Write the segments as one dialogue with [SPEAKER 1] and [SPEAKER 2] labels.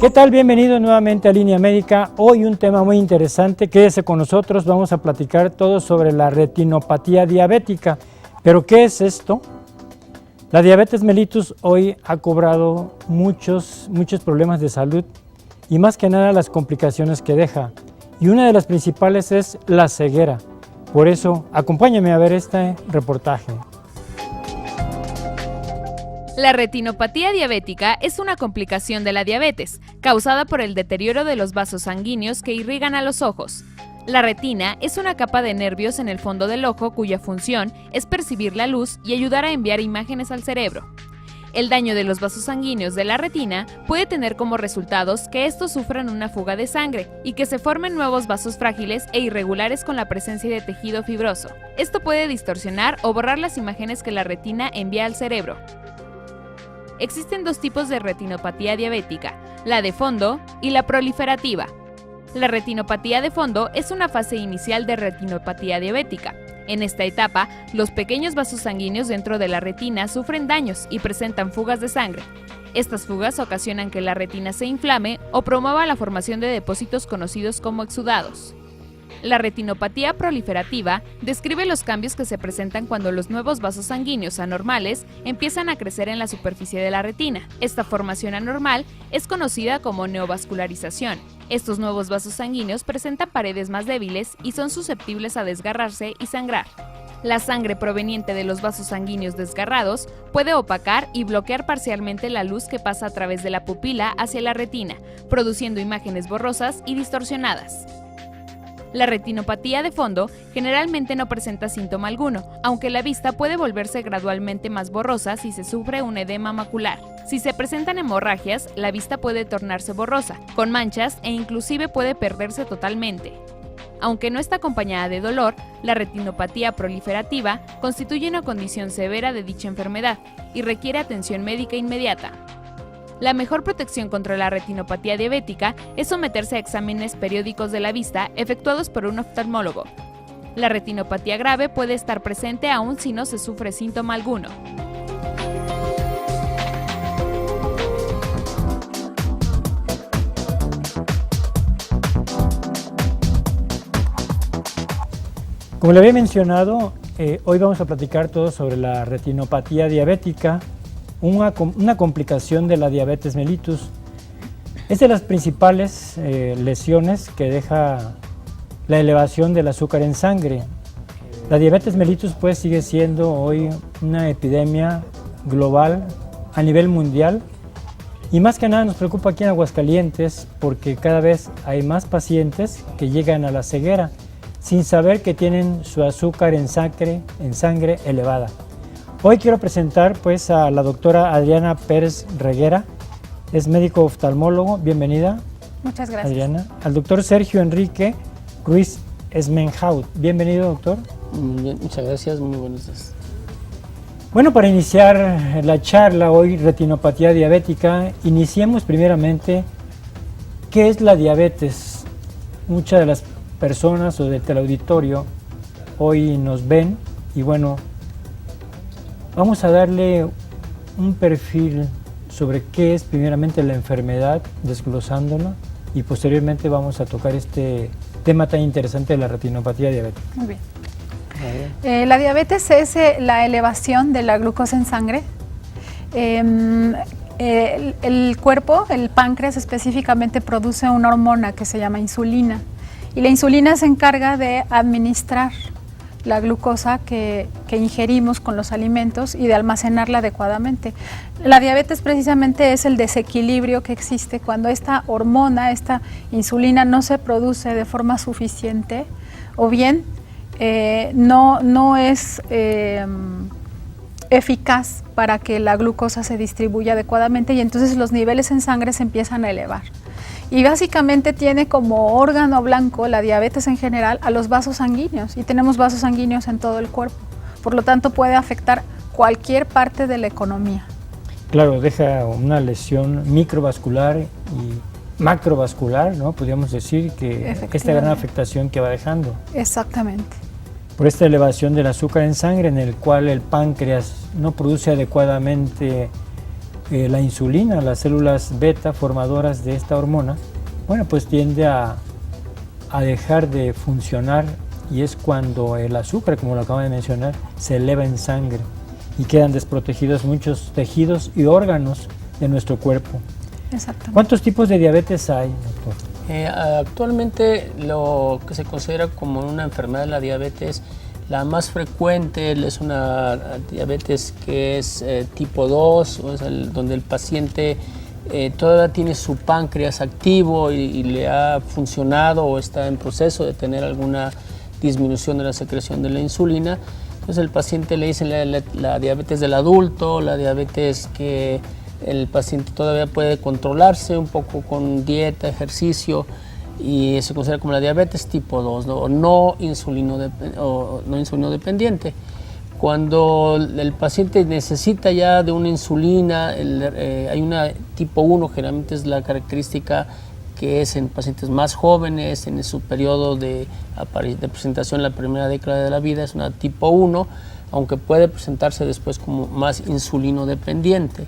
[SPEAKER 1] ¿Qué tal? Bienvenido nuevamente a Línea Médica. Hoy un tema muy interesante. Quédese con nosotros, vamos a platicar todo sobre la retinopatía diabética. ¿Pero qué es esto? La diabetes mellitus hoy ha cobrado muchos problemas de salud y más que nada las complicaciones que deja. Y una de las principales es la ceguera. Por eso, acompáñame a ver este reportaje.
[SPEAKER 2] La retinopatía diabética es una complicación de la diabetes, causada por el deterioro de los vasos sanguíneos que irrigan a los ojos. La retina es una capa de nervios en el fondo del ojo cuya función es percibir la luz y ayudar a enviar imágenes al cerebro. El daño de los vasos sanguíneos de la retina puede tener como resultados que estos sufran una fuga de sangre y que se formen nuevos vasos frágiles e irregulares con la presencia de tejido fibroso. Esto puede distorsionar o borrar las imágenes que la retina envía al cerebro. Existen dos tipos de retinopatía diabética, la de fondo y la proliferativa. La retinopatía de fondo es una fase inicial de retinopatía diabética. En esta etapa, los pequeños vasos sanguíneos dentro de la retina sufren daños y presentan fugas de sangre. Estas fugas ocasionan que la retina se inflame o promueva la formación de depósitos conocidos como exudados. La retinopatía proliferativa describe los cambios que se presentan cuando los nuevos vasos sanguíneos anormales empiezan a crecer en la superficie de la retina. Esta formación anormal es conocida como neovascularización. Estos nuevos vasos sanguíneos presentan paredes más débiles y son susceptibles a desgarrarse y sangrar. La sangre proveniente de los vasos sanguíneos desgarrados puede opacar y bloquear parcialmente la luz que pasa a través de la pupila hacia la retina, produciendo imágenes borrosas y distorsionadas. La retinopatía de fondo generalmente no presenta síntoma alguno, aunque la vista puede volverse gradualmente más borrosa si se sufre un edema macular. Si se presentan hemorragias, la vista puede tornarse borrosa, con manchas e inclusive puede perderse totalmente. Aunque no está acompañada de dolor, la retinopatía proliferativa constituye una condición severa de dicha enfermedad y requiere atención médica inmediata. La mejor protección contra la retinopatía diabética es someterse a exámenes periódicos de la vista efectuados por un oftalmólogo. La retinopatía grave puede estar presente aún si no se sufre síntoma alguno.
[SPEAKER 1] Como le había mencionado, hoy vamos a platicar todo sobre la retinopatía diabética, una complicación de la diabetes mellitus. Es de las principales lesiones que deja la elevación del azúcar en sangre. La diabetes mellitus pues sigue siendo hoy una epidemia global a nivel mundial y más que nada nos preocupa aquí en Aguascalientes porque cada vez hay más pacientes que llegan a la ceguera sin saber que tienen su azúcar en sangre elevada. Hoy quiero presentar pues a la doctora Adriana Pérez Reguera, es médico oftalmólogo, bienvenida.
[SPEAKER 3] Muchas gracias.
[SPEAKER 1] Adriana. Al doctor Sergio Enrique Ruiz Esmenhaut, bienvenido doctor.
[SPEAKER 4] Muy bien, muchas gracias, muy buenos días.
[SPEAKER 1] Bueno, para iniciar la charla hoy, retinopatía diabética, iniciemos primeramente, ¿qué es la diabetes? Muchas de las personas o del teleauditorio hoy nos ven y bueno, vamos a darle un perfil sobre qué es primeramente la enfermedad, desglosándola, y posteriormente vamos a tocar este tema tan interesante de la retinopatía diabética.
[SPEAKER 3] Muy bien. La diabetes es la elevación de la glucosa en sangre. El cuerpo, el páncreas específicamente, produce una hormona que se llama insulina, y la insulina se encarga de administrar la glucosa que ingerimos con los alimentos y de almacenarla adecuadamente. La diabetes precisamente es el desequilibrio que existe cuando esta hormona, esta insulina no se produce de forma suficiente o bien no es eficaz para que la glucosa se distribuya adecuadamente y entonces los niveles en sangre se empiezan a elevar. Y básicamente tiene como órgano blanco la diabetes en general a los vasos sanguíneos y tenemos vasos sanguíneos en todo el cuerpo. Por lo tanto puede afectar cualquier parte de la economía.
[SPEAKER 1] Claro, deja una lesión microvascular y macrovascular, ¿no? Podríamos decir que esta gran afectación que va dejando.
[SPEAKER 3] Exactamente.
[SPEAKER 1] Por esta elevación del azúcar en sangre en el cual el páncreas no produce adecuadamente la insulina, las células beta formadoras de esta hormona, bueno, pues tiende a dejar de funcionar, y es cuando el azúcar, como lo acabo de mencionar, se eleva en sangre y quedan desprotegidos muchos tejidos y órganos de nuestro cuerpo.
[SPEAKER 3] Exactamente.
[SPEAKER 1] ¿Cuántos tipos de diabetes hay, doctor?
[SPEAKER 4] Actualmente lo que se considera como una enfermedad de la diabetes, la más frecuente es una diabetes que es tipo 2, o sea, donde el paciente todavía tiene su páncreas activo y le ha funcionado o está en proceso de tener alguna disminución de la secreción de la insulina. Entonces el paciente le dicen la diabetes del adulto, la diabetes que el paciente todavía puede controlarse un poco con dieta, ejercicio, y se considera como la diabetes tipo 2, ¿no? no insulino dependiente. Cuando el paciente necesita ya de una insulina, hay una tipo 1, generalmente es la característica que es en pacientes más jóvenes, en su periodo de presentación en la primera década de la vida, es una tipo 1, aunque puede presentarse después como más insulino dependiente.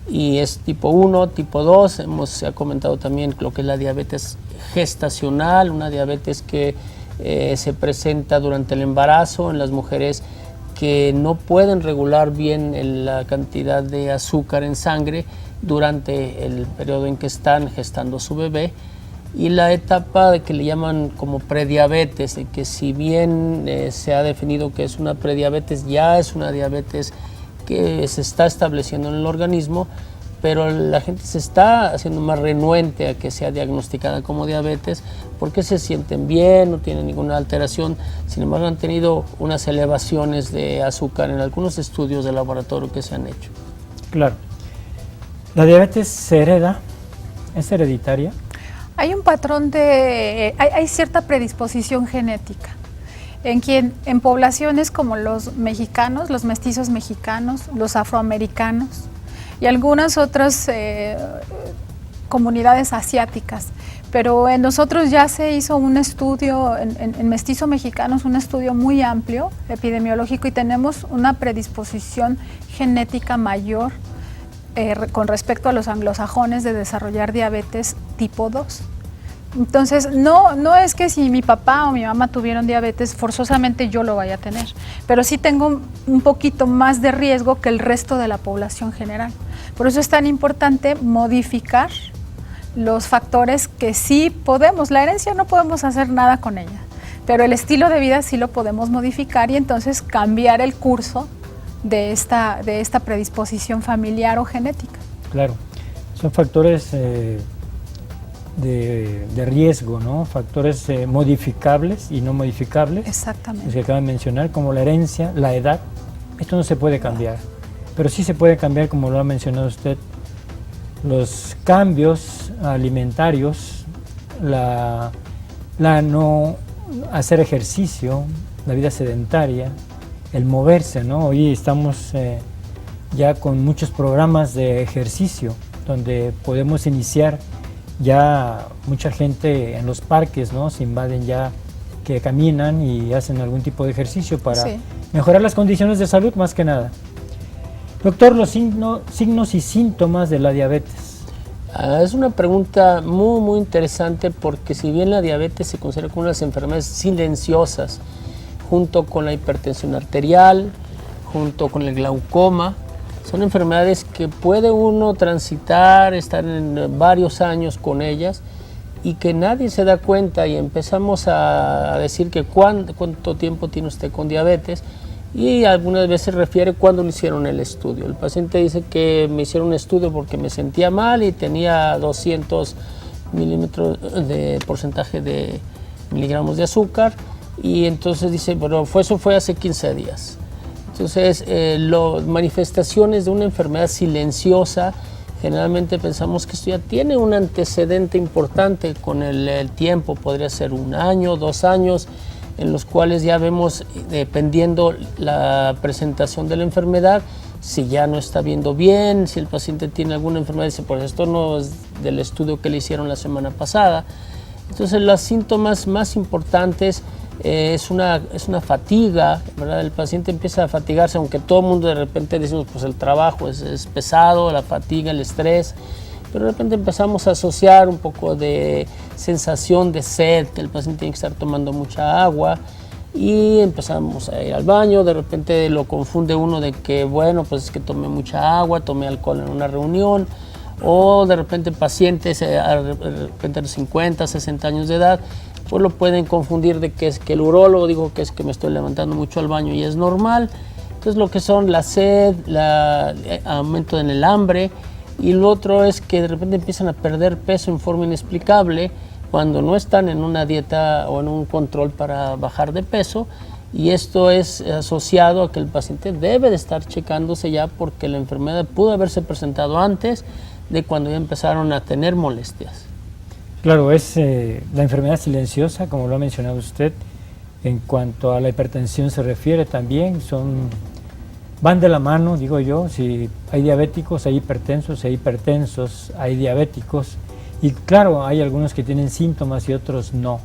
[SPEAKER 4] Y es tipo 1, tipo 2, se ha comentado también lo que es la diabetes gestacional, una diabetes que se presenta durante el embarazo en las mujeres que no pueden regular bien la cantidad de azúcar en sangre durante el periodo en que están gestando su bebé, y la etapa que le llaman como prediabetes, que si bien se ha definido que es una prediabetes, ya es una diabetes que se está estableciendo en el organismo, pero la gente se está haciendo más renuente a que sea diagnosticada como diabetes porque se sienten bien, no tienen ninguna alteración. Sin embargo, han tenido unas elevaciones de azúcar en algunos estudios de laboratorio que se han hecho.
[SPEAKER 1] Claro. ¿La diabetes se hereda? ¿Es hereditaria?
[SPEAKER 3] Hay un patrón hay cierta predisposición genética en poblaciones como los mexicanos, los mestizos mexicanos, los afroamericanos y algunas otras comunidades asiáticas. Pero en nosotros ya se hizo un estudio, en mestizo mexicanos, un estudio muy amplio, epidemiológico, y tenemos una predisposición genética mayor con respecto a los anglosajones de desarrollar diabetes tipo 2. Entonces, no es que si mi papá o mi mamá tuvieron diabetes, forzosamente yo lo vaya a tener, pero sí tengo un poquito más de riesgo que el resto de la población general. Por eso es tan importante modificar los factores que sí podemos. La herencia no podemos hacer nada con ella, pero el estilo de vida sí lo podemos modificar y entonces cambiar el curso de esta predisposición familiar o genética.
[SPEAKER 1] Claro, son factores de riesgo, ¿no? Factores modificables y no modificables.
[SPEAKER 3] Exactamente.
[SPEAKER 1] Los que acaban de mencionar, como la herencia, la edad. Esto no se puede cambiar, pero sí se puede cambiar, como lo ha mencionado usted, los cambios alimentarios, la no hacer ejercicio, la vida sedentaria, el moverse, ¿no? Hoy estamos ya con muchos programas de ejercicio donde podemos iniciar ya mucha gente en los parques, ¿no? Se invaden ya, que caminan y hacen algún tipo de ejercicio para mejorar las condiciones de salud más que nada. Doctor, los signos y síntomas de la diabetes.
[SPEAKER 4] Es una pregunta muy, muy interesante porque si bien la diabetes se considera como una de las enfermedades silenciosas, junto con la hipertensión arterial, junto con el glaucoma, son enfermedades que puede uno transitar, estar en varios años con ellas y que nadie se da cuenta, y empezamos a decir que cuánto tiempo tiene usted con diabetes, y algunas veces refiere cuándo le hicieron el estudio. El paciente dice que me hicieron un estudio porque me sentía mal y tenía 200 milímetros de porcentaje de miligramos de azúcar, y entonces dice, bueno, eso fue hace 15 días. Entonces, las manifestaciones de una enfermedad silenciosa, generalmente pensamos que esto ya tiene un antecedente importante con el tiempo, podría ser 1 año, 2 años, en los cuales ya vemos, dependiendo la presentación de la enfermedad, si ya no está viendo bien, si el paciente tiene alguna enfermedad, dice, pues esto no es del estudio que le hicieron la semana pasada. Entonces, los síntomas más importantes es una fatiga, ¿verdad? El paciente empieza a fatigarse, aunque todo el mundo de repente decimos, pues el trabajo es pesado, la fatiga, el estrés, pero de repente empezamos a asociar un poco de sensación de sed, que el paciente tiene que estar tomando mucha agua, y empezamos a ir al baño. De repente lo confunde uno de que, bueno, pues es que tomé mucha agua, tomé alcohol en una reunión, o de repente pacientes de repente a los 50, 60 años de edad, pues lo pueden confundir de que es que el urólogo dijo que es que me estoy levantando mucho al baño y es normal. Entonces lo que son la sed, aumento en el hambre, y lo otro es que de repente empiezan a perder peso en forma inexplicable cuando no están en una dieta o en un control para bajar de peso, y esto es asociado a que el paciente debe de estar checándose ya, porque la enfermedad pudo haberse presentado antes de cuando ya empezaron a tener molestias.
[SPEAKER 1] Claro, es la enfermedad silenciosa, como lo ha mencionado usted. En cuanto a la hipertensión se refiere también, van de la mano, digo yo. Si hay diabéticos, hay hipertensos, hay diabéticos. Y claro, hay algunos que tienen síntomas y otros no.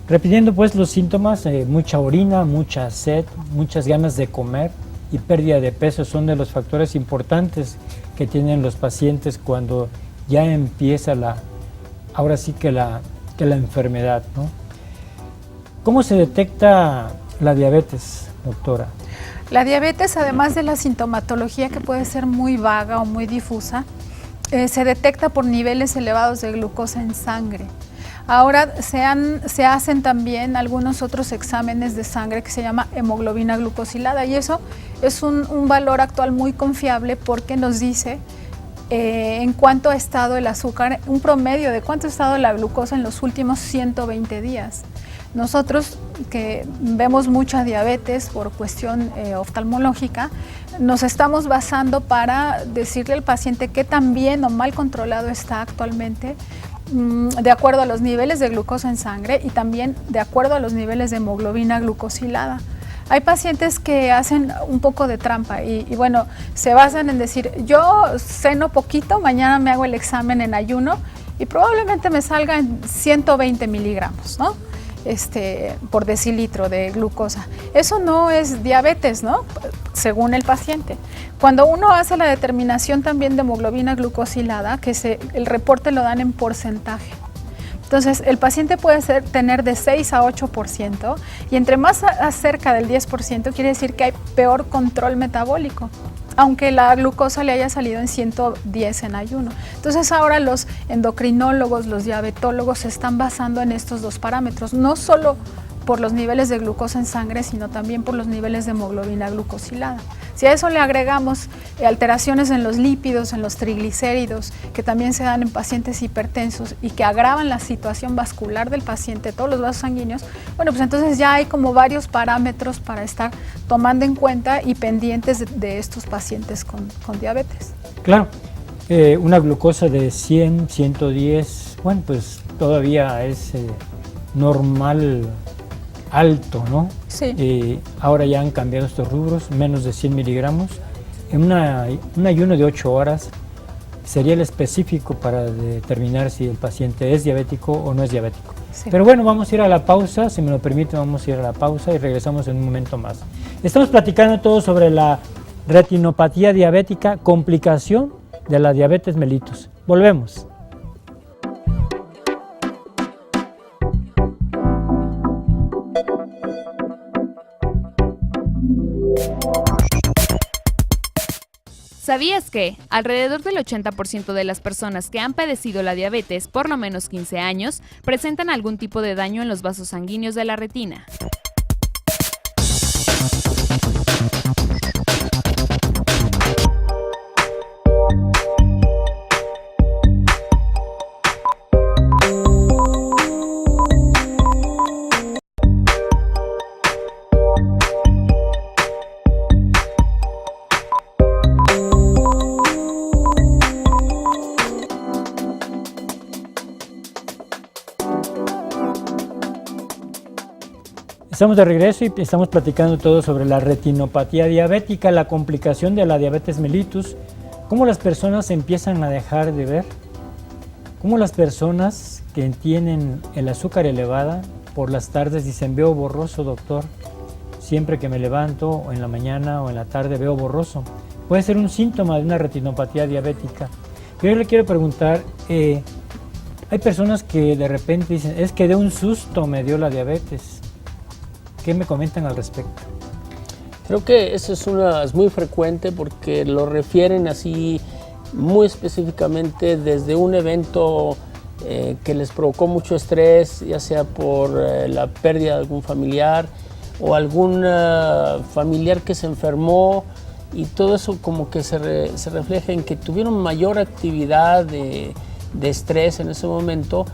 [SPEAKER 1] Repitiendo pues los síntomas, mucha orina, mucha sed, muchas ganas de comer y pérdida de peso son de los factores importantes que tienen los pacientes cuando ya empieza ahora sí que la enfermedad, ¿no? ¿Cómo se detecta la diabetes, doctora?
[SPEAKER 3] La diabetes, además de la sintomatología que puede ser muy vaga o muy difusa, se detecta por niveles elevados de glucosa en sangre. Ahora se hacen también algunos otros exámenes de sangre que se llama hemoglobina glucosilada, y eso es un valor actual muy confiable porque nos dice en cuánto ha estado el azúcar, un promedio de cuánto ha estado la glucosa en los últimos 120 días. Nosotros que vemos mucha diabetes por cuestión oftalmológica, nos estamos basando para decirle al paciente qué tan bien o mal controlado está actualmente, de acuerdo a los niveles de glucosa en sangre y también de acuerdo a los niveles de hemoglobina glucosilada. Hay pacientes que hacen un poco de trampa y bueno, se basan en decir, yo ceno poquito, mañana me hago el examen en ayuno y probablemente me salga en 120 miligramos, ¿no? Por decilitro de glucosa. Eso no es diabetes, ¿no? Según el paciente. Cuando uno hace la determinación también de hemoglobina glucosilada, el reporte lo dan en porcentaje. Entonces, el paciente puede tener de 6 a 8%, y entre más cerca del 10% quiere decir que hay peor control metabólico, aunque la glucosa le haya salido en 110 en ayuno. Entonces ahora los endocrinólogos, los diabetólogos se están basando en estos dos parámetros, no solo por los niveles de glucosa en sangre, sino también por los niveles de hemoglobina glucosilada. Si a eso le agregamos alteraciones en los lípidos, en los triglicéridos, que también se dan en pacientes hipertensos y que agravan la situación vascular del paciente, todos los vasos sanguíneos, bueno, pues entonces ya hay como varios parámetros para estar tomando en cuenta y pendientes de estos pacientes con diabetes.
[SPEAKER 1] Claro, una glucosa de 100, 110, bueno, pues todavía es normal, alto, ¿no?
[SPEAKER 3] Sí.
[SPEAKER 1] Ahora ya han cambiado estos rubros, menos de 100 miligramos. En un ayuno de 8 horas sería el específico para determinar si el paciente es diabético o no es diabético. Sí. Pero bueno, vamos a ir a la pausa, si me lo permite, vamos a ir a la pausa y regresamos en un momento más. Estamos platicando todo sobre la retinopatía diabética, complicación de la diabetes mellitus. Volvemos.
[SPEAKER 2] ¿Sabías que alrededor del 80% de las personas que han padecido la diabetes por lo menos 15 años presentan algún tipo de daño en los vasos sanguíneos de la retina?
[SPEAKER 1] Estamos de regreso y estamos platicando todo sobre la retinopatía diabética, la complicación de la diabetes mellitus, cómo las personas empiezan a dejar de ver, cómo las personas que tienen el azúcar elevada por las tardes dicen, veo borroso, doctor. Siempre que me levanto, o en la mañana o en la tarde, veo borroso. Puede ser un síntoma de una retinopatía diabética. Yo le quiero preguntar, hay personas que de repente dicen, es que de un susto me dio la diabetes. ¿Qué me comentan al respecto?
[SPEAKER 4] Creo que eso es muy frecuente porque lo refieren así muy específicamente desde un evento que les provocó mucho estrés, ya sea por la pérdida de algún familiar o algún familiar que se enfermó, y todo eso como que se refleja en que tuvieron mayor actividad de estrés en ese momento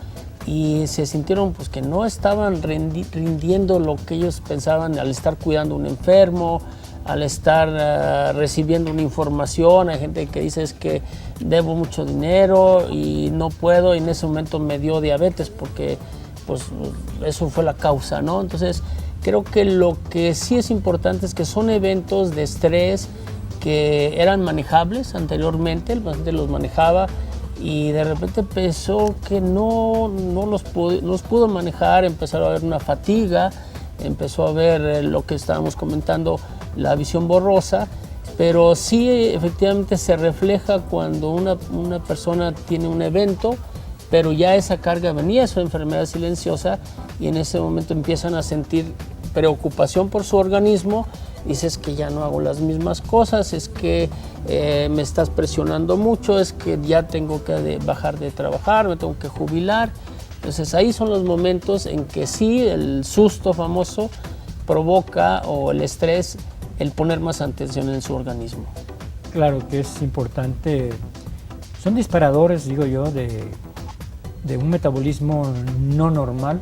[SPEAKER 4] y se sintieron pues que no estaban rindiendo lo que ellos pensaban al estar cuidando a un enfermo, al estar recibiendo una información. Hay gente que dice es que debo mucho dinero y no puedo, y en ese momento me dio diabetes porque pues eso fue la causa, ¿no? Entonces creo que lo que sí es importante es que son eventos de estrés que eran manejables anteriormente, el paciente los manejaba y de repente pensó que no los pudo manejar, empezaron a haber una fatiga, empezó a ver lo que estábamos comentando, la visión borrosa, pero sí efectivamente se refleja cuando una persona tiene un evento, pero ya esa carga venía, su enfermedad silenciosa, y en ese momento empiezan a sentir preocupación por su organismo. Dices que ya no hago las mismas cosas, es que me estás presionando mucho, es que ya tengo que bajar de trabajar, me tengo que jubilar. Entonces ahí son los momentos en que sí, el susto famoso provoca, o el estrés, el poner más atención en su organismo.
[SPEAKER 1] Claro que es importante, son disparadores, digo yo, de un metabolismo no normal.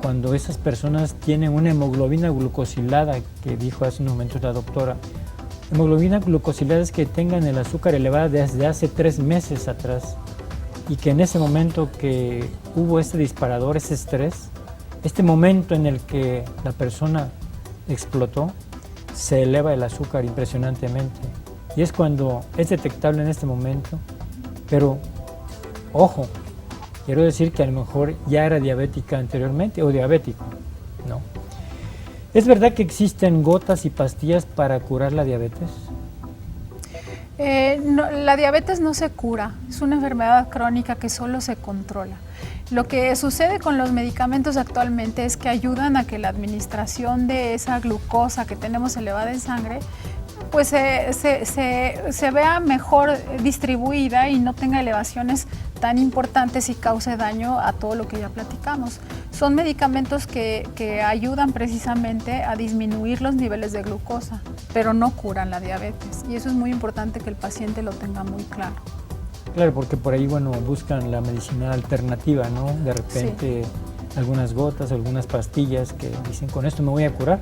[SPEAKER 1] Cuando esas personas tienen una hemoglobina glucosilada, que dijo hace un momento la doctora, hemoglobina glucosilada es que tengan el azúcar elevada desde hace 3 meses atrás, y que en ese momento que hubo este disparador, ese estrés, este momento en el que la persona explotó, se eleva el azúcar impresionantemente, y es cuando es detectable en este momento. Pero ojo, quiero decir que a lo mejor ya era diabética anteriormente o diabético, ¿no? ¿Es verdad que existen gotas y pastillas para curar la diabetes?
[SPEAKER 3] No, la diabetes no se cura, es una enfermedad crónica que solo se controla. Lo que sucede con los medicamentos actualmente es que ayudan a que la administración de esa glucosa que tenemos elevada en sangre pues se vea mejor distribuida y no tenga elevaciones tan importantes y cause daño a todo lo que ya platicamos. Son medicamentos que ayudan precisamente a disminuir los niveles de glucosa, pero no curan la diabetes, y eso es muy importante que el paciente lo tenga muy claro.
[SPEAKER 1] Claro, porque por ahí, bueno, buscan la medicina alternativa, ¿no? De repente algunas gotas, algunas pastillas que dicen, con esto me voy a curar.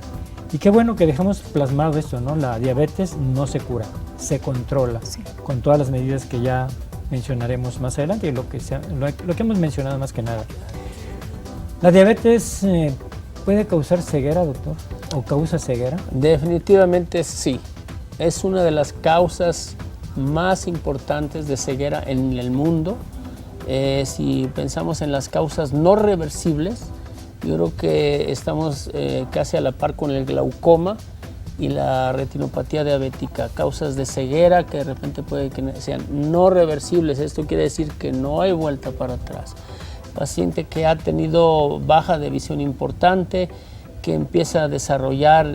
[SPEAKER 1] Y qué bueno que dejamos plasmado esto, ¿no? La diabetes no se cura, se controla, sí, con todas las medidas que ya mencionaremos más adelante y lo que hemos mencionado más que nada. ¿La diabetes puede causar ceguera, doctor? ¿O causa ceguera?
[SPEAKER 4] Definitivamente sí. Es una de las causas más importantes de ceguera en el mundo. Si pensamos en las causas no reversibles, yo creo que estamos casi a la par con el glaucoma y la retinopatía diabética, causas de ceguera que de repente puede que sean no reversibles. Esto quiere decir que no hay vuelta para atrás. Paciente que ha tenido baja de visión importante, que empieza a desarrollar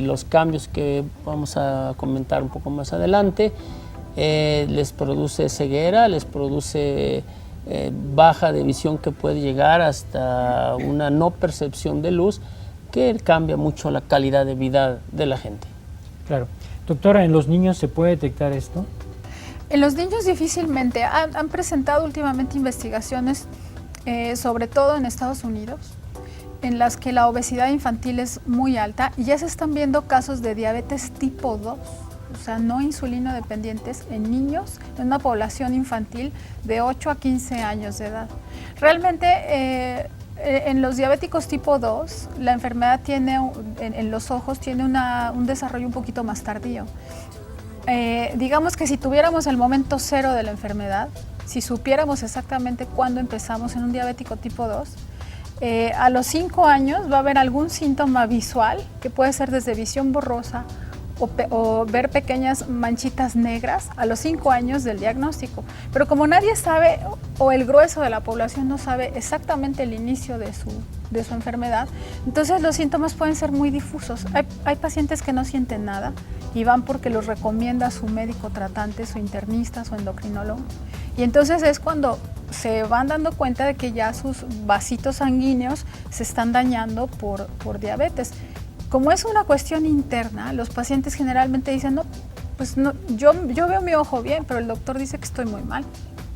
[SPEAKER 4] los cambios que vamos a comentar un poco más adelante, les produce ceguera, les produce baja de visión que puede llegar hasta una no percepción de luz, que cambia mucho la calidad de vida de la gente.
[SPEAKER 1] Claro. Doctora, ¿en los niños se puede detectar esto?
[SPEAKER 3] En los niños difícilmente. Han presentado últimamente investigaciones, sobre todo en Estados Unidos, en las que la obesidad infantil es muy alta y ya se están viendo casos de diabetes tipo 2, o sea, no insulino dependientes en niños, en una población infantil de 8 a 15 años de edad. Realmente, en los diabéticos tipo 2, la enfermedad tiene, en los ojos, tiene un desarrollo un poquito más tardío. Digamos que si tuviéramos el momento cero de la enfermedad, si supiéramos exactamente cuándo empezamos en un diabético tipo 2, A los 5 años va a haber algún síntoma visual, que puede ser desde visión borrosa o ver pequeñas manchitas negras a los 5 años del diagnóstico. Pero como nadie sabe, o el grueso de la población no sabe exactamente el inicio de su enfermedad, entonces los síntomas pueden ser muy difusos. Hay pacientes que no sienten nada y van porque los recomienda su médico tratante, su internista, su endocrinólogo. Y entonces es cuando se van dando cuenta de que ya sus vasitos sanguíneos se están dañando por diabetes. Como es una cuestión interna, los pacientes generalmente dicen, no, pues no, yo veo mi ojo bien, pero el doctor dice que estoy muy mal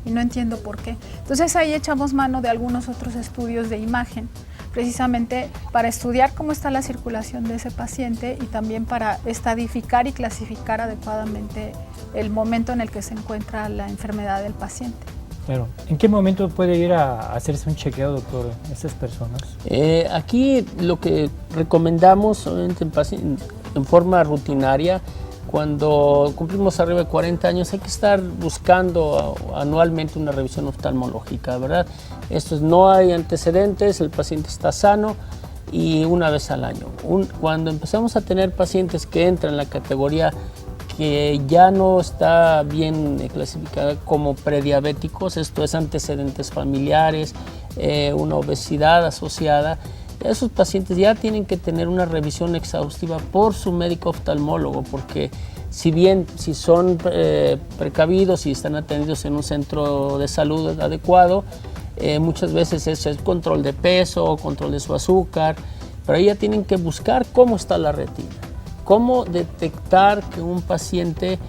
[SPEAKER 3] y no entiendo por qué. Entonces ahí echamos mano de algunos otros estudios de imagen, precisamente para estudiar cómo está la circulación de ese paciente y también para estadificar y clasificar adecuadamente el momento en el que se encuentra la enfermedad del paciente.
[SPEAKER 1] Claro. ¿En qué momento puede ir a hacerse un chequeo, doctor, estas personas?
[SPEAKER 4] Aquí lo que recomendamos en forma rutinaria, cuando cumplimos arriba de 40 años, hay que estar buscando anualmente una revisión oftalmológica, ¿verdad? Esto es, no hay antecedentes, el paciente está sano y una vez al año. Cuando empezamos a tener pacientes que entran en la categoría que ya no está bien clasificada como prediabéticos, esto es antecedentes familiares, una obesidad asociada, esos pacientes ya tienen que tener una revisión exhaustiva por su médico oftalmólogo, porque si son precavidos y están atendidos en un centro de salud adecuado, muchas veces es el control de peso, control de su azúcar, pero ahí ya tienen que buscar cómo está la retina. ¿Cómo detectar que un paciente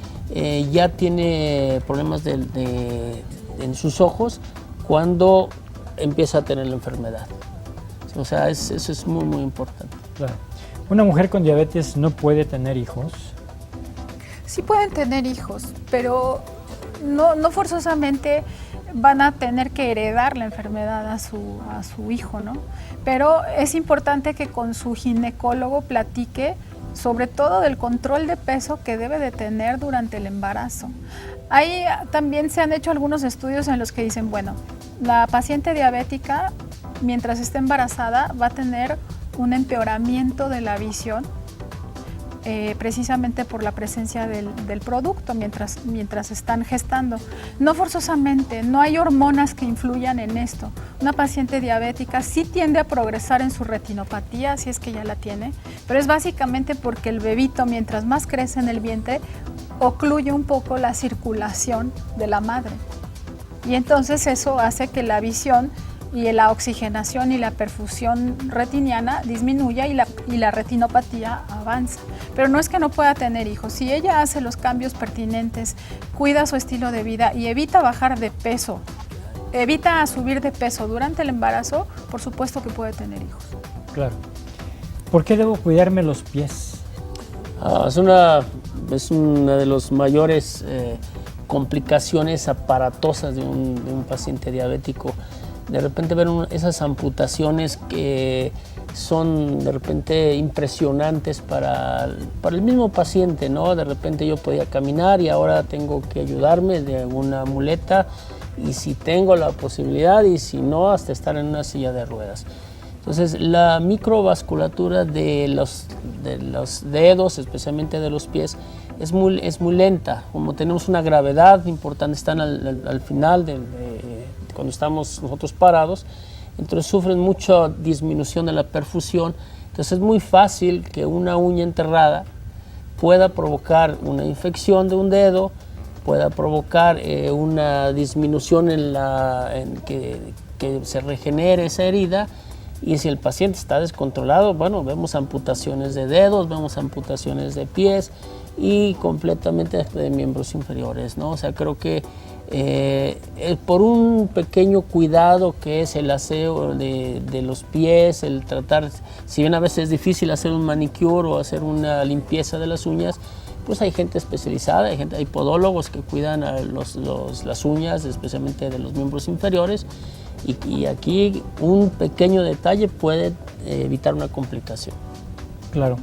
[SPEAKER 4] ya tiene problemas en sus ojos cuando empieza a tener la enfermedad? O sea, eso es muy, muy importante.
[SPEAKER 1] Claro. ¿Una mujer con diabetes no puede tener hijos?
[SPEAKER 3] Sí pueden tener hijos, pero no forzosamente van a tener que heredar la enfermedad a su hijo, ¿no? Pero es importante que con su ginecólogo platique sobre todo del control de peso que debe de tener durante el embarazo. Ahí también se han hecho algunos estudios en los que dicen, bueno, la paciente diabética, mientras esté embarazada, va a tener un empeoramiento de la visión, precisamente por la presencia del producto mientras están gestando. No forzosamente, no hay hormonas que influyan en esto. Una paciente diabética sí tiende a progresar en su retinopatía, si es que ya la tiene, pero es básicamente porque el bebito, mientras más crece en el vientre, ocluye un poco la circulación de la madre. Y entonces eso hace que la visión y la oxigenación y la perfusión retiniana disminuya y la retinopatía avanza. Pero no es que no pueda tener hijos. Si ella hace los cambios pertinentes, cuida su estilo de vida y evita bajar de peso, evita subir de peso durante el embarazo, por supuesto que puede tener hijos.
[SPEAKER 1] Claro. ¿Por qué debo cuidarme los pies?
[SPEAKER 4] Es una de las mayores complicaciones aparatosas de un paciente diabético. De repente ver esas amputaciones que son de repente impresionantes para el mismo paciente, ¿no? De repente yo podía caminar y ahora tengo que ayudarme de una muleta, y si tengo la posibilidad, y si no, hasta estar en una silla de ruedas. Entonces la microvasculatura de los dedos, especialmente de los pies, es muy lenta. Como tenemos una gravedad importante, están al final cuando estamos nosotros parados, entonces sufren mucha disminución de la perfusión. Entonces es muy fácil que una uña enterrada pueda provocar una infección de un dedo, pueda provocar una disminución en que se regenere esa herida, y si el paciente está descontrolado, bueno, vemos amputaciones de dedos, vemos amputaciones de pies y completamente de miembros inferiores, ¿no? O sea, creo que por un pequeño cuidado que es el aseo de los pies, el tratar, si bien a veces es difícil hacer un manicure o hacer una limpieza de las uñas, pues hay gente especializada, hay podólogos que cuidan las uñas, especialmente de los miembros inferiores, y aquí un pequeño detalle puede evitar una complicación.
[SPEAKER 1] Claro.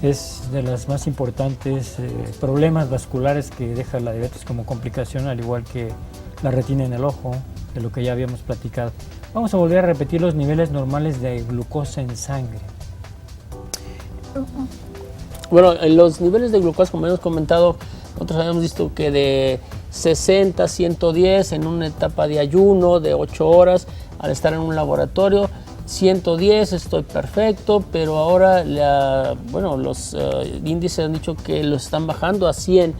[SPEAKER 1] Es de las más importantes problemas vasculares que deja la diabetes como complicación, al igual que la retina en el ojo, de lo que ya habíamos platicado. Vamos a volver a repetir los niveles normales de glucosa en sangre.
[SPEAKER 4] Bueno, los niveles de glucosa, como hemos comentado, nosotros habíamos visto que de 60 a 110 en una etapa de ayuno de 8 horas, al estar en un laboratorio, 110 estoy perfecto, pero ahora los índices han dicho que lo están bajando a 100,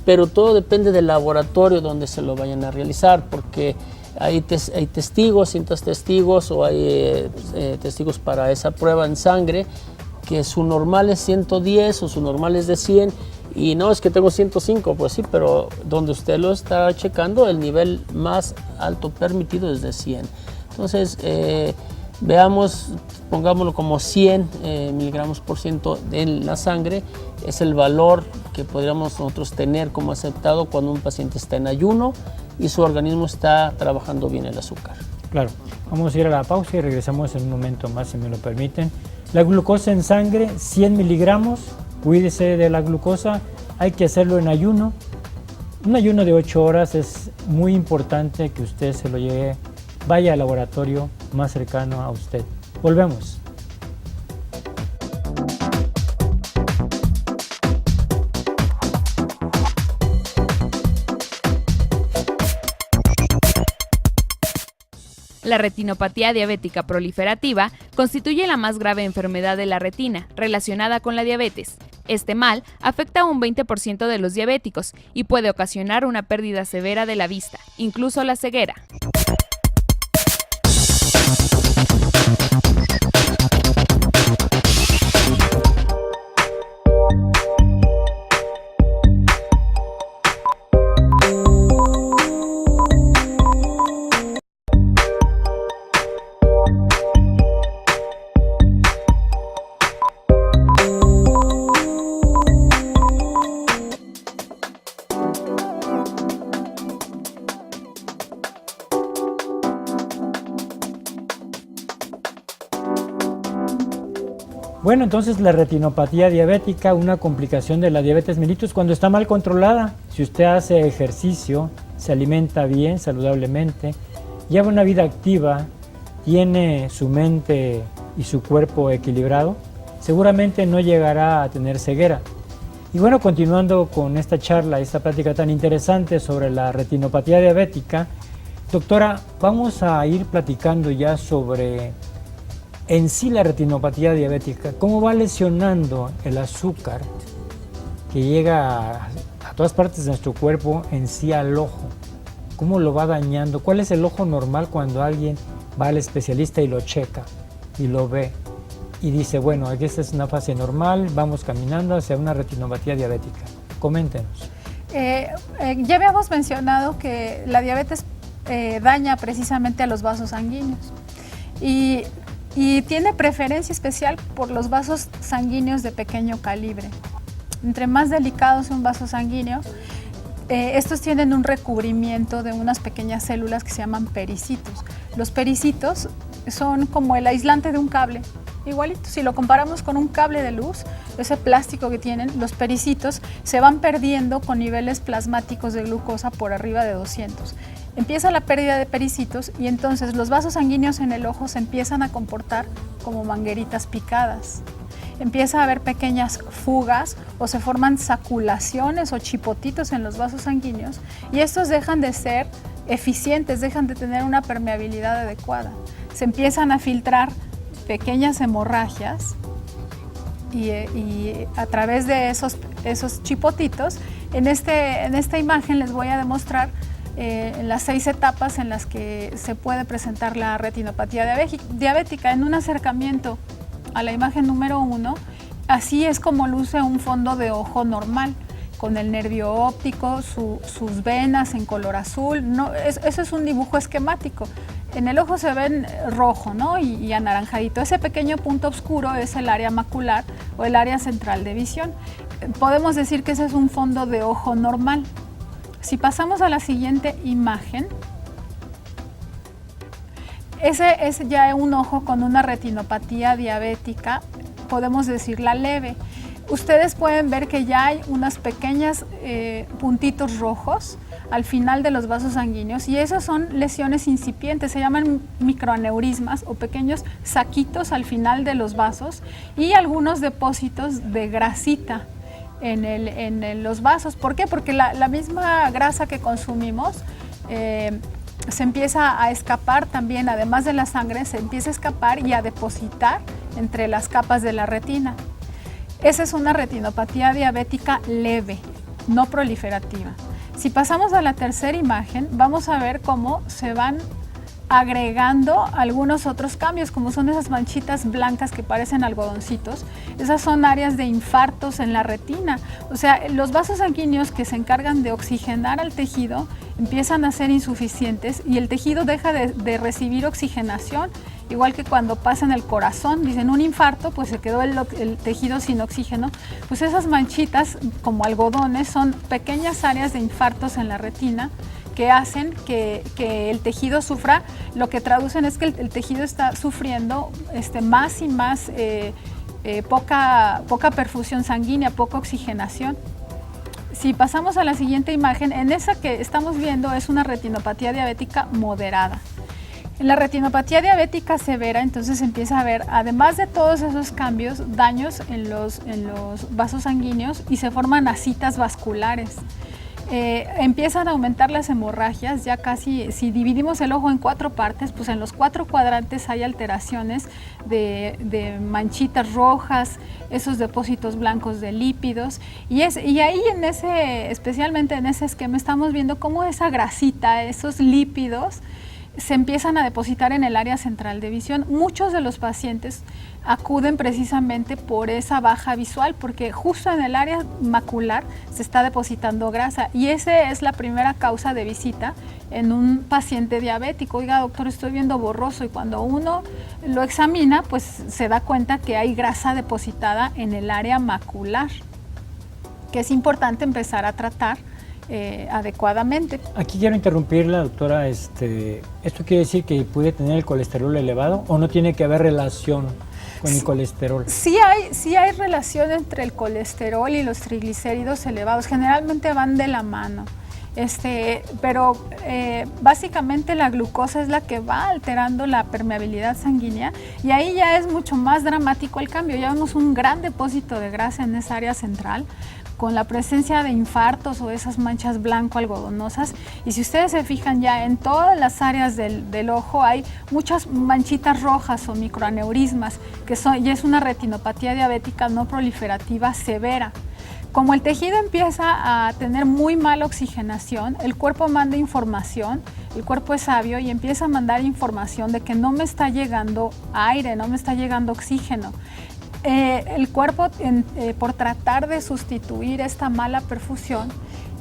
[SPEAKER 4] pero todo depende del laboratorio donde se lo vayan a realizar, porque hay testigos, cientos testigos, o hay testigos para esa prueba en sangre, que su normal es 110 o su normal es de 100, y no es que tengo 105, pues sí, pero donde usted lo está checando, el nivel más alto permitido es de 100. Entonces, veamos, pongámoslo como 100 miligramos por ciento en la sangre, es el valor que podríamos nosotros tener como aceptado cuando un paciente está en ayuno y su organismo está trabajando bien el azúcar.
[SPEAKER 1] Claro, vamos a ir a la pausa y regresamos en un momento más, si me lo permiten. La glucosa en sangre, 100 miligramos, cuídese de la glucosa, hay que hacerlo en ayuno. Un ayuno de 8 horas es muy importante que usted se lo lleve, vaya al laboratorio más cercano a usted. Volvemos.
[SPEAKER 2] La retinopatía diabética proliferativa constituye la más grave enfermedad de la retina relacionada con la diabetes. Este mal afecta a un 20% de los diabéticos y puede ocasionar una pérdida severa de la vista, incluso la ceguera.
[SPEAKER 1] Bueno, entonces la retinopatía diabética, una complicación de la diabetes mellitus cuando está mal controlada. Si usted hace ejercicio, se alimenta bien, saludablemente, lleva una vida activa, tiene su mente y su cuerpo equilibrado, seguramente no llegará a tener ceguera. Y bueno, continuando con esta charla, esta plática tan interesante sobre la retinopatía diabética, doctora, vamos a ir platicando ya sobre en sí la retinopatía diabética, cómo va lesionando el azúcar que llega a todas partes de nuestro cuerpo, en sí al ojo, cómo lo va dañando, cuál es el ojo normal cuando alguien va al especialista y lo checa y lo ve y dice, bueno, aquí esta es una fase normal, vamos caminando hacia una retinopatía diabética. Coméntenos.
[SPEAKER 3] Ya habíamos mencionado que la diabetes daña precisamente a los vasos sanguíneos y tiene preferencia especial por los vasos sanguíneos de pequeño calibre. Entre más delicado es un vaso sanguíneo, estos tienen un recubrimiento de unas pequeñas células que se llaman pericitos. Los pericitos son como el aislante de un cable, igualito. Si lo comparamos con un cable de luz, ese plástico que tienen, los pericitos se van perdiendo con niveles plasmáticos de glucosa por arriba de 200. Empieza la pérdida de pericitos y entonces los vasos sanguíneos en el ojo se empiezan a comportar como mangueritas picadas. Empieza a haber pequeñas fugas o se forman saculaciones o chipotitos en los vasos sanguíneos y estos dejan de ser eficientes, dejan de tener una permeabilidad adecuada. Se empiezan a filtrar pequeñas hemorragias y a través de esos chipotitos, en esta imagen les voy a demostrar las 6 etapas en las que se puede presentar la retinopatía diabética. En un acercamiento a la imagen número 1, así es como luce un fondo de ojo normal, con el nervio óptico, sus venas en color azul. No, eso es un dibujo esquemático. En el ojo se ven rojo, ¿no? y anaranjadito. Ese pequeño punto oscuro es el área macular o el área central de visión. Podemos decir que ese es un fondo de ojo normal. Si pasamos a la siguiente imagen, ese es ya un ojo con una retinopatía diabética, podemos decirla leve. ustedes pueden ver que ya hay unas pequeñas puntitos rojos al final de los vasos sanguíneos y esas son lesiones incipientes, se llaman microaneurismas o pequeños saquitos al final de los vasos y algunos depósitos de grasita en los vasos. ¿Por qué? Porque la misma grasa que consumimos se empieza a escapar también, además de la sangre, se empieza a escapar y a depositar entre las capas de la retina. Esa es una retinopatía diabética leve, no proliferativa. Si pasamos a la tercera imagen, vamos a ver cómo se van agregando algunos otros cambios, como son esas manchitas blancas que parecen algodoncitos. Esas son áreas de infartos en la retina. O sea, los vasos sanguíneos que se encargan de oxigenar al tejido empiezan a ser insuficientes y el tejido deja de recibir oxigenación, igual que cuando pasa en el corazón, dicen un infarto, pues se quedó el tejido sin oxígeno. Pues esas manchitas como algodones son pequeñas áreas de infartos en la retina que hacen que el tejido sufra. Lo que traducen es que el tejido está sufriendo más y más poca perfusión sanguínea, poca oxigenación. Si pasamos a la siguiente imagen, en esa que estamos viendo es una retinopatía diabética moderada. En la retinopatía diabética severa, entonces empieza a haber, además de todos esos cambios, daños en los vasos sanguíneos y se forman asitas vasculares. Empiezan a aumentar las hemorragias, ya casi, si dividimos el ojo en 4 partes, pues en los 4 cuadrantes hay alteraciones de manchitas rojas, esos depósitos blancos de lípidos, y ahí especialmente en ese esquema estamos viendo cómo esa grasita, esos lípidos, se empiezan a depositar en el área central de visión. Muchos de los pacientes acuden precisamente por esa baja visual, porque justo en el área macular se está depositando grasa y esa es la primera causa de visita en un paciente diabético. Oiga, doctor, estoy viendo borroso, y cuando uno lo examina, pues se da cuenta que hay grasa depositada en el área macular, que es importante empezar a tratar adecuadamente.
[SPEAKER 1] Aquí quiero interrumpirla, doctora. ¿Esto quiere decir que puede tener el colesterol elevado o no tiene que haber relación con el colesterol?
[SPEAKER 3] Sí hay relación entre el colesterol y los triglicéridos elevados. Generalmente van de la mano. Pero básicamente la glucosa es la que va alterando la permeabilidad sanguínea y ahí ya es mucho más dramático el cambio. Ya vemos un gran depósito de grasa en esa área central, con la presencia de infartos o esas manchas blanco-algodonosas. Y si ustedes se fijan, ya en todas las áreas del ojo hay muchas manchitas rojas o microaneurismas, ya es una retinopatía diabética no proliferativa severa. Como el tejido empieza a tener muy mala oxigenación, el cuerpo manda información, el cuerpo es sabio y empieza a mandar información de que no me está llegando aire, no me está llegando oxígeno. El cuerpo, por tratar de sustituir esta mala perfusión,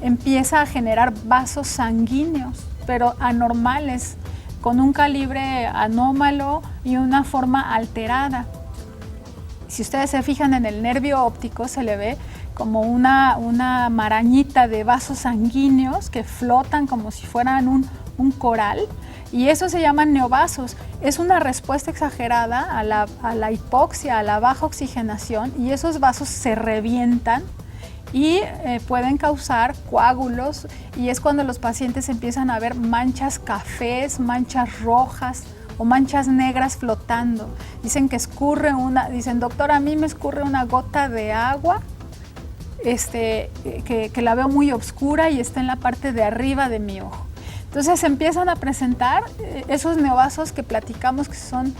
[SPEAKER 3] empieza a generar vasos sanguíneos, pero anormales, con un calibre anómalo y una forma alterada. Si ustedes se fijan en el nervio óptico, se le ve como una marañita de vasos sanguíneos que flotan como si fueran un coral, y eso se llaman neovasos. Es una respuesta exagerada a la hipoxia, a la baja oxigenación, y esos vasos se revientan y pueden causar coágulos, y es cuando los pacientes empiezan a ver manchas cafés, manchas rojas o manchas negras flotando. Dicen que dicen, doctor, a mí me escurre una gota de agua que la veo muy oscura y está en la parte de arriba de mi ojo. Entonces empiezan a presentar esos neovasos que platicamos que son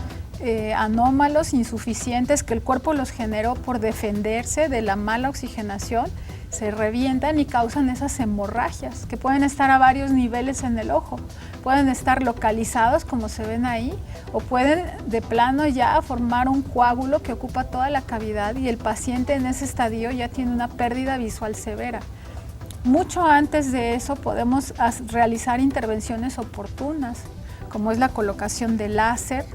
[SPEAKER 3] anómalos, insuficientes, que el cuerpo los generó por defenderse de la mala oxigenación, se revientan y causan esas hemorragias que pueden estar a varios niveles en el ojo. Pueden estar localizados como se ven ahí, o pueden de plano ya formar un coágulo que ocupa toda la cavidad y el paciente en ese estadio ya tiene una pérdida visual severa. Mucho antes de eso podemos realizar intervenciones oportunas, como es la colocación de láser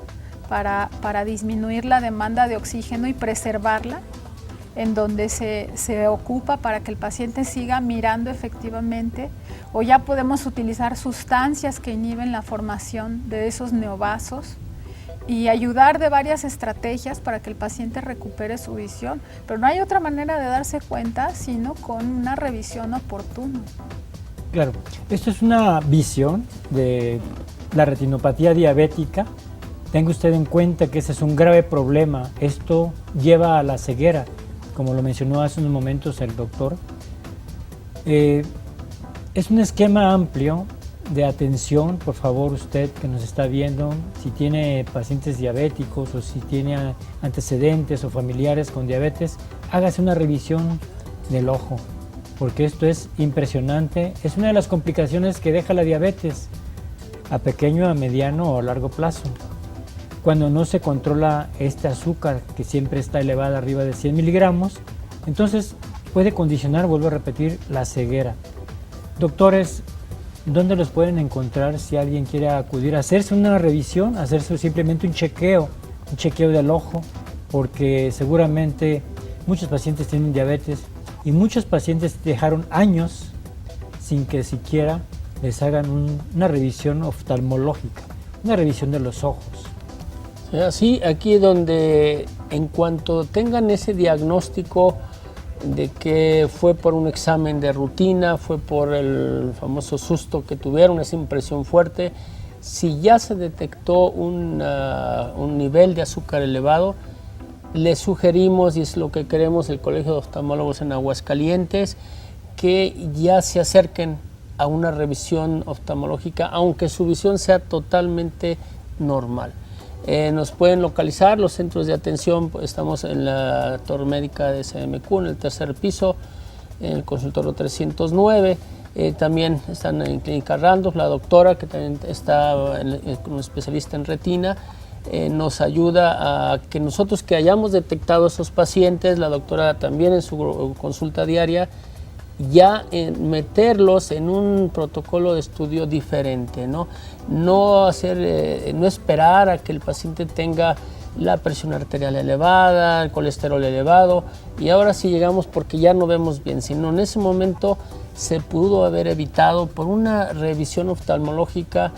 [SPEAKER 3] para disminuir la demanda de oxígeno y preservarla, en donde se ocupa para que el paciente siga mirando efectivamente, o ya podemos utilizar sustancias que inhiben la formación de esos neovasos y ayudar de varias estrategias para que el paciente recupere su visión. Pero no hay otra manera de darse cuenta sino con una revisión oportuna.
[SPEAKER 1] Claro, esto es una visión de la retinopatía diabética. Tenga usted en cuenta que ese es un grave problema. Esto lleva a la ceguera, como lo mencionó hace unos momentos el doctor. Es un esquema amplio de atención. Por favor, usted que nos está viendo, si tiene pacientes diabéticos o si tiene antecedentes o familiares con diabetes, hágase una revisión del ojo, porque esto es impresionante. Es una de las complicaciones que deja la diabetes a pequeño, a mediano o a largo plazo. Cuando no se controla este azúcar, que siempre está elevada arriba de 100 miligramos, entonces puede condicionar, vuelvo a repetir, la ceguera. Doctores, ¿dónde los pueden encontrar si alguien quiere acudir a hacerse una revisión, hacerse simplemente un chequeo del ojo? Porque seguramente muchos pacientes tienen diabetes y muchos pacientes dejaron años sin que siquiera les hagan una revisión oftalmológica, una revisión de los ojos.
[SPEAKER 4] Así, aquí donde en cuanto tengan ese diagnóstico de que fue por un examen de rutina, fue por el famoso susto que tuvieron, esa impresión fuerte, si ya se detectó un nivel de azúcar elevado, les sugerimos, y es lo que queremos el Colegio de Oftalmólogos en Aguascalientes, que ya se acerquen a una revisión oftalmológica, aunque su visión sea totalmente normal. Nos pueden localizar los centros de atención, pues estamos en la Torre Médica de CMQ, en el tercer piso, en el consultorio 309. También están en Clínica Randolph, la doctora, que también está como especialista en retina, nos ayuda a que nosotros que hayamos detectado a esos pacientes, la doctora también en su consulta diaria, ya meterlos en un protocolo de estudio diferente, no esperar a que el paciente tenga la presión arterial elevada, el colesterol elevado, y ahora sí llegamos porque ya no vemos bien, sino en ese momento se pudo haber evitado por una revisión oftalmológica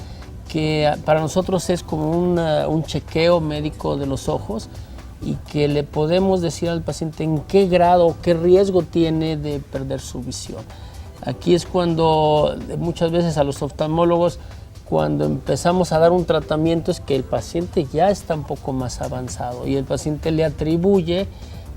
[SPEAKER 4] que para nosotros es como un chequeo médico de los ojos, y que le podemos decir al paciente en qué grado, qué riesgo tiene de perder su visión. Aquí es cuando muchas veces a los oftalmólogos, cuando empezamos a dar un tratamiento, es que el paciente ya está un poco más avanzado y el paciente le atribuye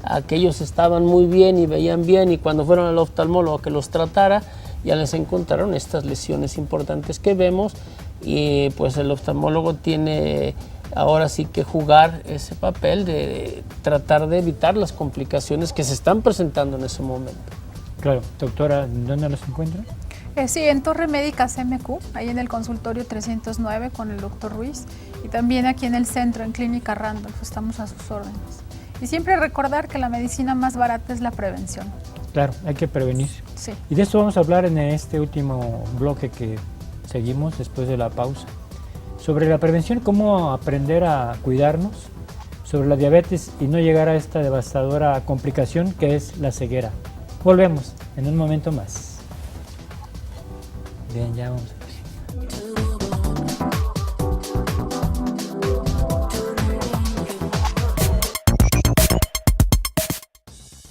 [SPEAKER 4] a que ellos estaban muy bien y veían bien, y cuando fueron al oftalmólogo que los tratara, ya les encontraron estas lesiones importantes que vemos, y pues el oftalmólogo tiene ahora sí que jugar ese papel de tratar de evitar las complicaciones que se están presentando en ese momento.
[SPEAKER 1] Claro, doctora, ¿dónde los encuentra?
[SPEAKER 3] Sí, en Torre Médica CMQ, ahí en el consultorio 309 con el doctor Ruiz, y también aquí en el centro, en Clínica Randolph, estamos a sus órdenes. Y siempre recordar que la medicina más barata es la prevención.
[SPEAKER 1] Claro, hay que prevenir.
[SPEAKER 3] Sí.
[SPEAKER 1] Y de esto vamos a hablar en este último bloque que seguimos después de la pausa. Sobre la prevención, cómo aprender a cuidarnos, sobre la diabetes y no llegar a esta devastadora complicación que es la ceguera. Volvemos en un momento más. Bien, ya vamos a ver.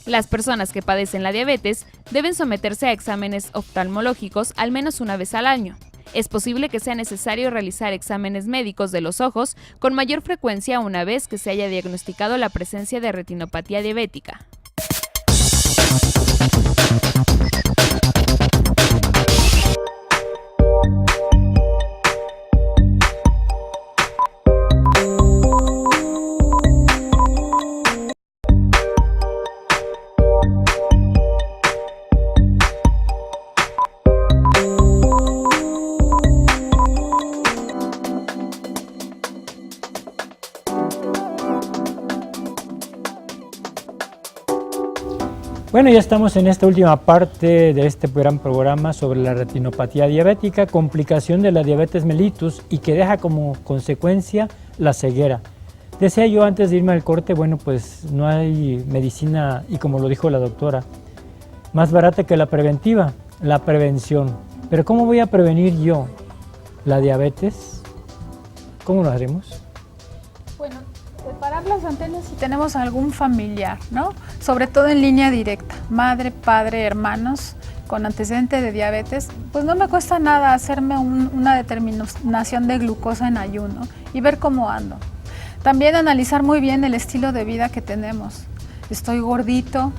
[SPEAKER 2] Las personas que padecen la diabetes deben someterse a exámenes oftalmológicos al menos una vez al año. Es posible que sea necesario realizar exámenes médicos de los ojos con mayor frecuencia una vez que se haya diagnosticado la presencia de retinopatía diabética.
[SPEAKER 1] Bueno, ya estamos en esta última parte de este gran programa sobre la retinopatía diabética, complicación de la diabetes mellitus y que deja como consecuencia la ceguera. Decía yo antes de irme al corte, bueno, pues no hay medicina, y como lo dijo la doctora, más barata que la preventiva, la prevención. Pero ¿cómo voy a prevenir yo la diabetes? ¿Cómo lo haremos?
[SPEAKER 3] las antenas si tenemos algún familiar, ¿no? Sobre todo en línea directa, madre, padre, hermanos con antecedente de diabetes, pues no me cuesta nada hacerme una determinación de glucosa en ayuno y ver cómo ando. También analizar muy bien el estilo de vida que tenemos. Estoy gordito,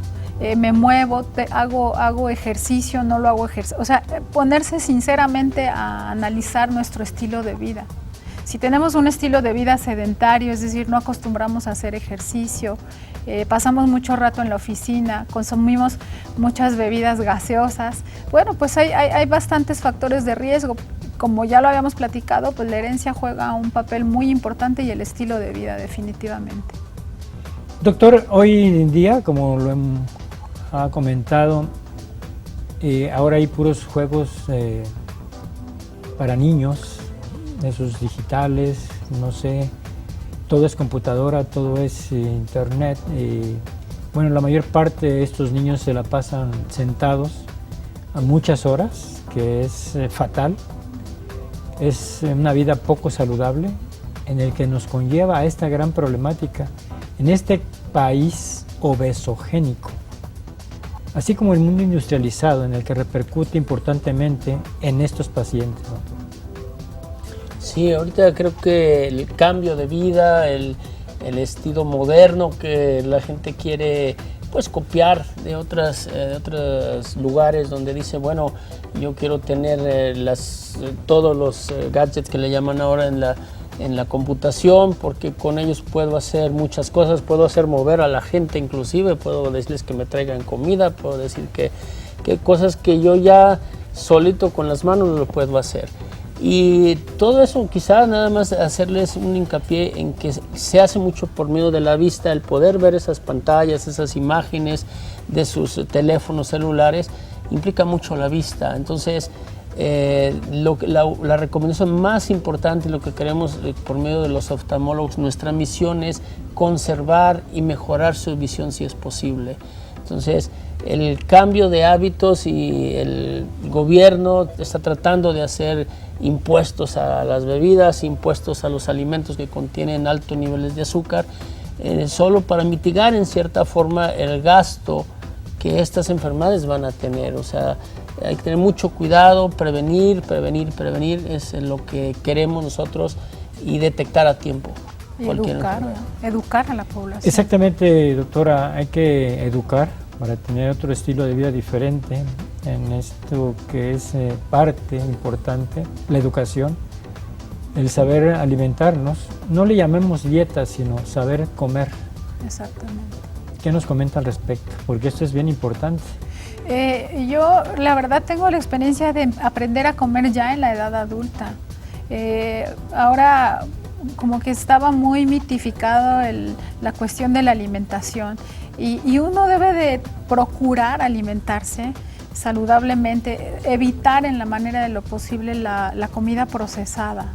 [SPEAKER 3] me muevo, hago ejercicio, no lo hago ejercicio. O sea, ponerse sinceramente a analizar nuestro estilo de vida. Si tenemos un estilo de vida sedentario, es decir, no acostumbramos a hacer ejercicio, pasamos mucho rato en la oficina, consumimos muchas bebidas gaseosas, bueno, pues hay bastantes factores de riesgo. Como ya lo habíamos platicado, pues la herencia juega un papel muy importante y el estilo de vida definitivamente.
[SPEAKER 1] Doctor, hoy en día, como lo ha comentado, ahora hay puros juegos para niños, esos digitales, no sé, todo es computadora, todo es internet. Bueno, la mayor parte de estos niños se la pasan sentados a muchas horas, que es fatal. Es una vida poco saludable en el que nos conlleva a esta gran problemática en este país obesogénico, así como el mundo industrializado en el que repercute importantemente en estos pacientes, ¿no?
[SPEAKER 4] Sí, ahorita creo que el cambio de vida, el estilo moderno que la gente quiere pues copiar de otros lugares donde dice, bueno, yo quiero tener todos los gadgets que le llaman ahora en la computación, porque con ellos puedo hacer muchas cosas, puedo hacer mover a la gente inclusive, puedo decirles que me traigan comida, puedo decir que cosas que yo ya solito con las manos lo puedo hacer. Y todo eso quizá nada más hacerles un hincapié en que se hace mucho por medio de la vista, el poder ver esas pantallas, esas imágenes de sus teléfonos celulares, implica mucho la vista. Entonces, la recomendación más importante, lo que queremos por medio de los oftalmólogos, nuestra misión es conservar y mejorar su visión si es posible. Entonces, el cambio de hábitos y el gobierno está tratando de hacer impuestos a las bebidas, impuestos a los alimentos que contienen altos niveles de azúcar, solo para mitigar en cierta forma el gasto que estas enfermedades van a tener. O sea, hay que tener mucho cuidado, prevenir es lo que queremos nosotros y detectar a tiempo.
[SPEAKER 3] Y educar a la población.
[SPEAKER 1] Exactamente, doctora, hay que educar para tener otro estilo de vida diferente en esto que es parte importante, la educación, el saber alimentarnos. No le llamemos dieta, sino saber comer.
[SPEAKER 3] Exactamente.
[SPEAKER 1] ¿Qué nos comenta al respecto? Porque esto es bien importante.
[SPEAKER 3] Yo, la verdad, tengo la experiencia de aprender a comer ya en la edad adulta. Ahora, como que estaba muy mitificado la cuestión de la alimentación y uno debe de procurar alimentarse saludablemente, evitar en la manera de lo posible la comida procesada.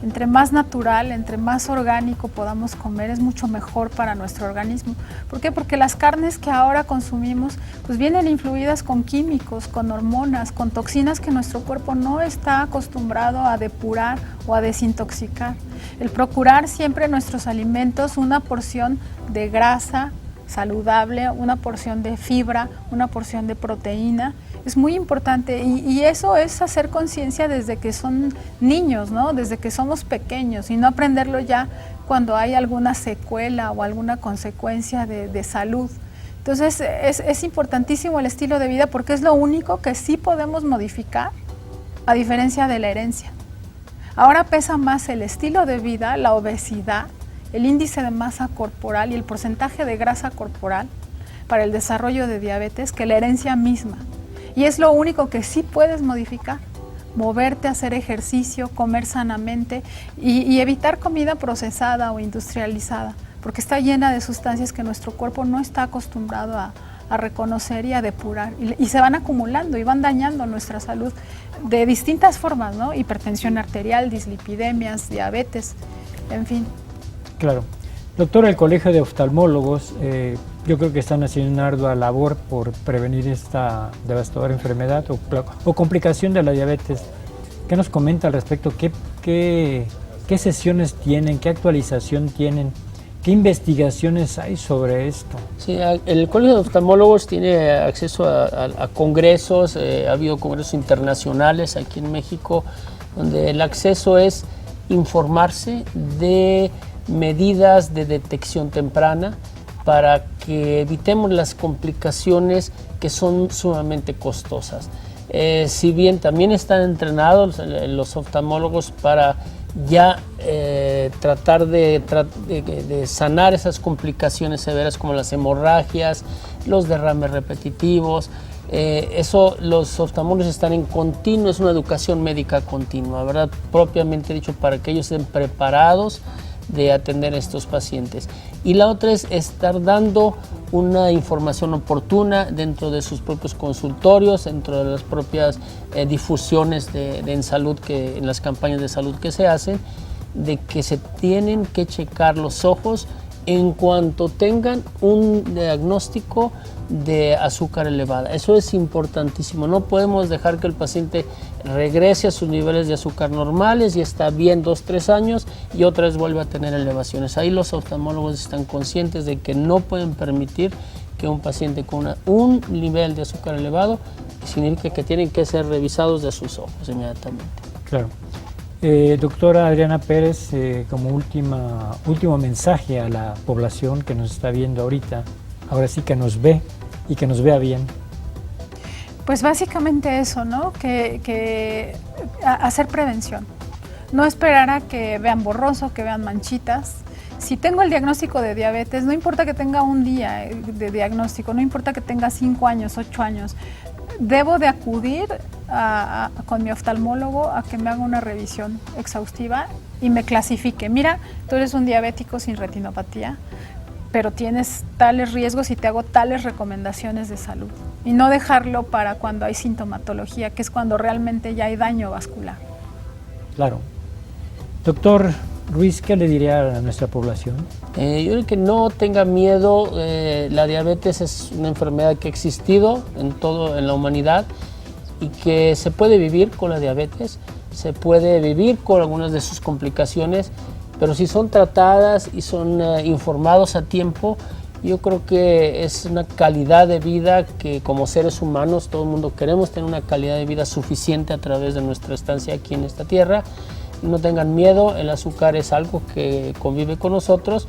[SPEAKER 3] Entre más natural, entre más orgánico podamos comer, es mucho mejor para nuestro organismo. ¿Por qué? Porque las carnes que ahora consumimos pues vienen influidas con químicos, con hormonas, con toxinas que nuestro cuerpo no está acostumbrado a depurar o a desintoxicar. El procurar siempre en nuestros alimentos una porción de grasa saludable, una porción de fibra, una porción de proteína, es muy importante y eso es hacer conciencia desde que son niños, ¿no? Desde que somos pequeños y no aprenderlo ya cuando hay alguna secuela o alguna consecuencia de salud. Entonces es importantísimo el estilo de vida porque es lo único que sí podemos modificar a diferencia de la herencia. Ahora pesa más el estilo de vida, la obesidad, el índice de masa corporal y el porcentaje de grasa corporal para el desarrollo de diabetes que la herencia misma. Y es lo único que sí puedes modificar, moverte, hacer ejercicio, comer sanamente y evitar comida procesada o industrializada, porque está llena de sustancias que nuestro cuerpo no está acostumbrado a reconocer y a depurar. Y se van acumulando y van dañando nuestra salud de distintas formas, ¿no? Hipertensión arterial, dislipidemias, diabetes, en fin.
[SPEAKER 1] Claro. Doctor, el Colegio de Oftalmólogos, yo creo que están haciendo una ardua labor por prevenir esta devastadora enfermedad o complicación de la diabetes. ¿Qué nos comenta al respecto? ¿Qué sesiones tienen? ¿Qué actualización tienen? ¿Qué investigaciones hay sobre esto?
[SPEAKER 4] Sí, el Colegio de Oftalmólogos tiene acceso a congresos, ha habido congresos internacionales aquí en México, donde el acceso es informarse de medidas de detección temprana para que evitemos las complicaciones que son sumamente costosas. Si bien también están entrenados los oftalmólogos para ya tratar de sanar esas complicaciones severas como las hemorragias, los derrames repetitivos. Eso los oftalmólogos están en continuo, es una educación médica continua, ¿verdad? Propiamente dicho, para que ellos estén preparados de atender a estos pacientes. Y la otra es estar dando una información oportuna dentro de sus propios consultorios, dentro de las propias difusiones en salud, en las campañas de salud que se hacen, de que se tienen que checar los ojos en cuanto tengan un diagnóstico de azúcar elevada. Eso es importantísimo. No podemos dejar que el paciente regrese a sus niveles de azúcar normales y está bien 2-3 años y otra vez vuelve a tener elevaciones. Ahí los oftalmólogos están conscientes de que no pueden permitir que un paciente con un nivel de azúcar elevado significa que tienen que ser revisados de sus ojos inmediatamente.
[SPEAKER 1] Claro. Doctora Adriana Pérez, como último mensaje a la población que nos está viendo ahorita, ahora sí que nos ve y que nos vea bien.
[SPEAKER 3] Pues básicamente eso, ¿no? Que hacer prevención. No esperar a que vean borroso, que vean manchitas. Si tengo el diagnóstico de diabetes, no importa que tenga un día de diagnóstico, no importa que tenga 5 años, 8 años, debo de acudir con mi oftalmólogo a que me haga una revisión exhaustiva y me clasifique. Mira, tú eres un diabético sin retinopatía, pero tienes tales riesgos y te hago tales recomendaciones de salud. Y no dejarlo para cuando hay sintomatología, que es cuando realmente ya hay daño vascular.
[SPEAKER 1] Claro. Doctor Ruiz, ¿qué le diría a nuestra población?
[SPEAKER 4] Yo creo que no tenga miedo. La diabetes es una enfermedad que ha existido en la humanidad y que se puede vivir con la diabetes, se puede vivir con algunas de sus complicaciones, pero si son tratadas y son informados a tiempo, yo creo que es una calidad de vida que como seres humanos todo el mundo queremos tener una calidad de vida suficiente a través de nuestra estancia aquí en esta tierra. No tengan miedo, el azúcar es algo que convive con nosotros,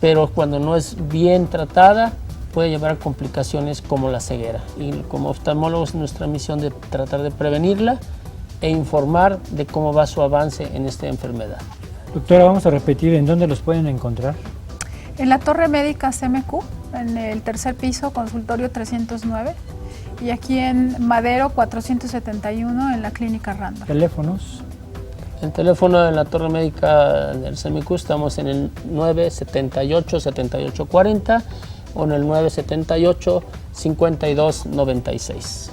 [SPEAKER 4] pero cuando no es bien tratada puede llevar a complicaciones como la ceguera. Y como oftalmólogos nuestra misión de tratar de prevenirla e informar de cómo va su avance en esta enfermedad.
[SPEAKER 1] Doctora, vamos a repetir, ¿en dónde los pueden encontrar?
[SPEAKER 3] En la Torre Médica CMQ, en el tercer piso, consultorio 309, y aquí en Madero 471 en la Clínica Randa.
[SPEAKER 1] ¿Teléfonos?
[SPEAKER 4] El teléfono de la Torre Médica del CMQ estamos en el 978-7840 o en el 978-5296.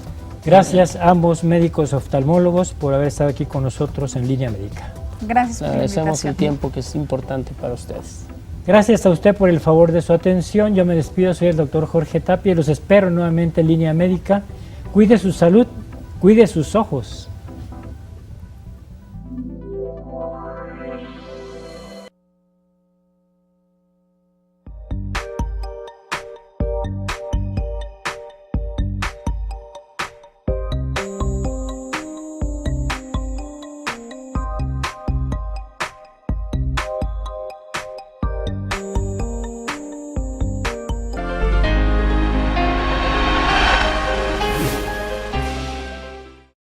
[SPEAKER 1] Gracias a ambos médicos oftalmólogos por haber estado aquí con nosotros en Línea Médica.
[SPEAKER 3] Gracias por la
[SPEAKER 4] Agradecemos
[SPEAKER 3] invitación.
[SPEAKER 4] el tiempo que es importante para ustedes.
[SPEAKER 1] Gracias a usted por el favor de su atención. Yo me despido, soy el doctor Jorge Tapia y los espero nuevamente en Línea Médica. Cuide su salud, cuide sus ojos.